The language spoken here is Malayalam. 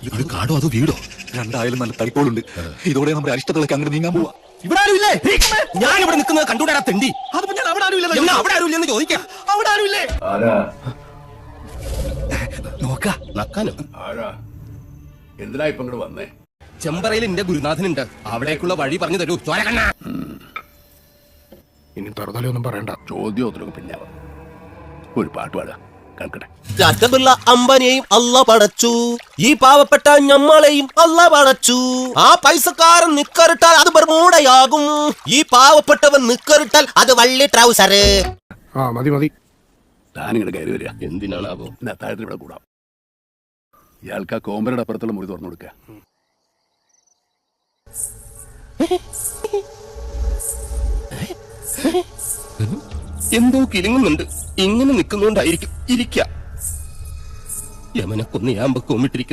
ഇത് കാടോ അതോ വീടോ? രണ്ടായാലും നല്ല തളിപ്പോളുണ്ട്. ഇതോടെ നമ്മുടെ അരിഷ്ടത്തിലേക്ക് അങ്ങനെ നീങ്ങാൻ പോവാ. ഇവിടെ ആരുമില്ലേ? ഞാൻ ഇവിടെ നിൽക്കുന്നത് കണ്ടുകൂടാ തെണ്ടി. അതിപ്പോ ഞാൻ അവിടെ ആരുമില്ല, അവിടെ ആരുമില്ലെന്ന് ചോദിക്കാം. അവിടെ ആരുമില്ലേ? നോക്ക നക്കാനും എന്തിനാ ഇപ്പൊ ഇങ്ങോട്ട് വന്നേ? ചെമ്പറയിൽ എന്റെ ഗുരുനാഥനുണ്ട്, അവിടേക്കുള്ള വഴി പറഞ്ഞു തരൂ ചോരകണ്ണ. ഇനി തുറന്നാലൊന്നും പറയണ്ട, ചോദ്യോത്തരവ് പിന്നെ ഒരു പാട്ട് പാടാ കേൾക്കട്ടെ. രാജബിള്ള അമ്പനെയും അല്ല പടച്ചു, ഈ പാവപ്പെട്ട ഞമ്മളെയും അല്ല പടച്ചു. ആ പൈസക്കാരൻ നിക്കറിട്ടാൽ അത് ബർമൂടയാകും, ഈ പാവപ്പെട്ടവൻ നിക്കറിട്ടാൽ അത് വള്ളി ട്രൗസർ. മതി മതി, താനിങ്ങനെ കയറി വരിക. എന്തിനാണാവോ? താഴത്തിൽ ഇവിടെ കൂടാം. ഇയാൾക്ക് ആ കോമ്പരയുടെ അപ്പുറത്തുള്ള മുറി തുറന്നു കൊടുക്കുക. എന്തോ കിലുങ്ങുന്നുണ്ട്. ഇങ്ങനെ നിൽക്കുന്നോണ്ടായിരിക്കും ഇരിക്ക. യമനെ കൊന്ന് യാമ്പൊക്കെ ഒമ്മിട്ടിരിക്കുന്നു.